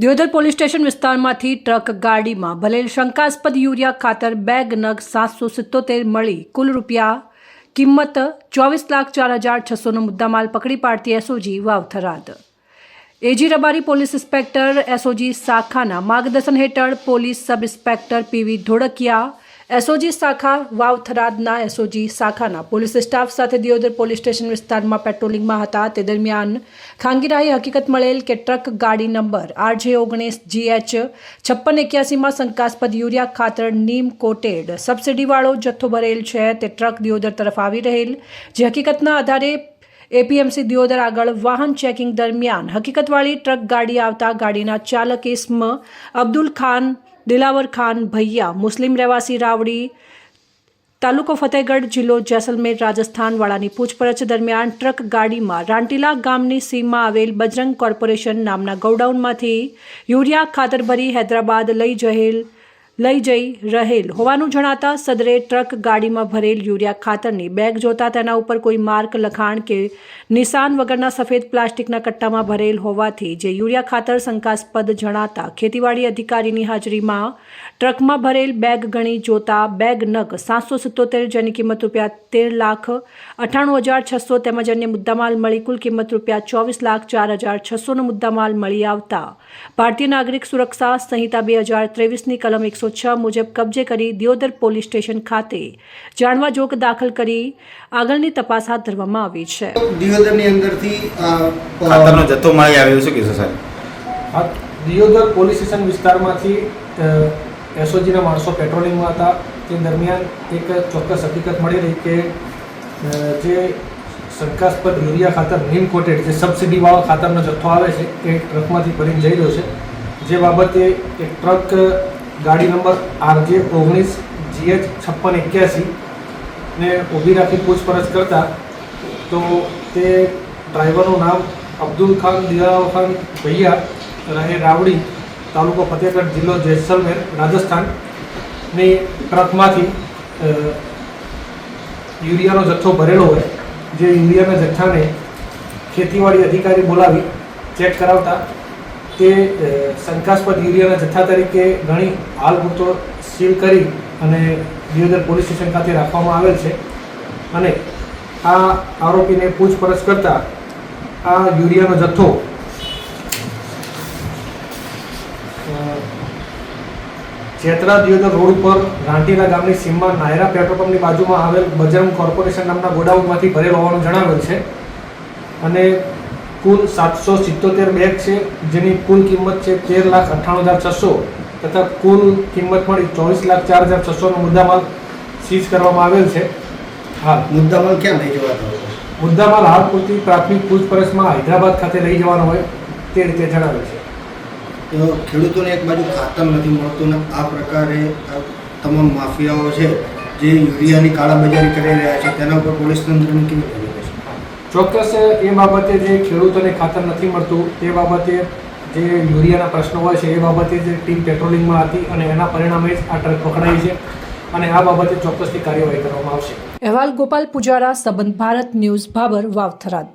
Deodar police station વિસ્તારમાંથી truck ગાડીમાં ભરેલ શંકાસ્પદ યુરિયા ખાતર બેગ નગ 777 મળી કુલ રૂપિયા કિંમત 24,04,600નો મુદ્દામાલ પકડી પાડતી SOG Vav Tharad AG Rabari police inspector SOG શાખાના માર્ગદર્શન હેઠળ police sub inspector PV Dholakiya SOG શાખા વાવ થરાદના એસઓજી શાખાના પોલીસ સ્ટાફ સાથે દિયોદર પોલીસ સ્ટેશન વિસ્તારમાં પેટ્રોલિંગમાં હતા તે દરમિયાન ખાનગીરાએ હકીકત મળેલ કે ટ્રક ગાડી નંબર RJ19GH 5681માં શંકાસ્પદ યુરિયા ખાતર નીમ કોટેડ સબસિડીવાળો જથ્થો ભરેલ છે તે ટ્રક દિયોદર તરફ આવી રહેલ જે હકીકતના આધારે એપીએમસી દિયોદર આગળ વાહન ચેકિંગ દરમિયાન હકીકતવાળી ટ્રક ગાડી આવતા ગાડીના ચાલક ઇસ્મ અબ્દુલ ખાન દિલાવર ખાન ભૈયા મુસ્લિમ રહેવાસી રાવડી તાલુકો ફતેહગઢ જિલ્લો જેસલમેર રાજસ્થાન વાળાની પૂછપરછ દરમિયાન ટ્રક ગાડીમાં રાંટીલા ગામની સીમમાં આવેલ બજરંગ કોર્પોરેશન નામના ગોડાઉનમાંથી યુરિયા ખાતર ભરી હૈદરાબાદ લઈ જઈ રહેલ હોવાનું જણાતા સદરે ટ્રક ગાડીમાં ભરેલ યુરિયા ખાતરની બેગ જોતા તેના ઉપર કોઈ માર્ક લખાણ કે નિશાન વગરના સફેદ પ્લાસ્ટિકના કટ્ટામાં ભરેલ હોવાથી જે યુરિયા ખાતર શંકાસ્પદ જણાતા ખેતીવાડી અધિકારીની હાજરીમાં ટ્રકમાં ભરેલ બેગ ગણી જોતા બેગ નગ 777 જેની કિંમત રૂપિયા 13,98,600 તેમજ અન્ય મુદ્દામાલ મળી કુલ કિંમત રૂપિયા 24,04,600નો મુદ્દામાલ મળી આવતા ભારતીય નાગરિક સુરક્ષા સંહિતા 2023ની કલમ 106 મુજબ કબજે કરી દિયોદર પોલીસ સ્ટેશન ખાતે જાણવા જોગ દાખલ કરી આગળની તપાસ હાથ ધરવામાં આવી છે. દિયોદરની અંદરથી ખાતરનો જથ્થો મળી આવ્યો છે કે સાહેબ? દિયોદર પોલીસ સ્ટેશન વિસ્તારમાંથી એસઓજીના માણસો પેટ્રોલિંગમાં હતા તે દરમિયાન એક ચોક્કસ હકીકત મળેલી કે જે શંકાસ્પદ યુરિયા ખાતર નીમ કોટેડ જે સબસિડીવાળો ખાતરનો જથ્થો આવે છે એ ટ્રકમાંથી ભરીને જઈ રહ્યો છે. જે બાબતે એક ટ્રક ગાડી નંબર RJ19GH 5681 ને ઊભી રાખી પૂછપરછ કરતા તો તે ડ્રાઈવરનું નામ અબ્દુલ ખાન દિલાવર ખાન ભૈયા રહે રાવડી તાલુકો ફતેહગઢ જિલ્લો જેસલમેર રાજસ્થાનની ટ્રકમાંથી યુરિયાનો જથ્થો ભરેલો હોય જે યુરિયાના જથ્થાને ખેતીવાડી અધિકારી બોલાવી ચેક કરાવતા તે શંકાસ્પદ યુરિયાના જથ્થા તરીકે ગણી હાલ પૂરતો સીલ કરી અને દિયોદર પોલીસ સ્ટેશન ખાતે રાખવામાં આવેલ છે અને આ આરોપીને પૂછપરછ કરતા આ યુરિયાનો જથ્થો ચેતરા દિયોદર રોડ ઉપર રાંટીલા ગામની સીમમાં નાયરા પેટ્રોલ પંપની બાજુમાં આવેલ બજરંગ કોર્પોરેશન નામના ગોડાઉનમાંથી ભરેલ હોવાનું જણાવેલ છે અને કુલ 777 બેગ છે જેની કુલ કિંમત છે 13,98,600 તથા કુલ કિંમત મળી 24,04,600નો મુદ્દામાલ સીઝ કરવામાં આવેલ છે. હા, મુદ્દામાલ ક્યાં લઈ જવાનો? મુદ્દામાલ હાલ પૂરતી પ્રાથમિક પૂછપરછમાં હૈદરાબાદ ખાતે લઈ જવાનો હોય તે રીતે જણાવેલ છે. તો ખેડૂતોને એક બાજુ ખાતર નથી મળતું ને આ પ્રકારે તમામ માફિયાઓ છે જે યુરિયાની કાળાબજારી કરી રહ્યા છે તેના ઉપર પોલીસ તંત્રની કેવી નજર છે? ચોક્કસ એ બાબતે જે ખેડૂતોને ખાતર નથી મળતું તે બાબતે જે યુરિયાના પ્રશ્નો હોય છે એ બાબતે જે ટીમ પેટ્રોલિંગમાં હતી અને એના પરિણામે જ આ ટ્રક પકડાઈ છે અને આ બાબતે ચોક્કસથી કાર્યવાહી કરવામાં આવશે. અહેવાલ ગોપાલ પુજારા, સંબંધ ભારત ન્યૂઝ, ભાબર, વાવ થરાદ.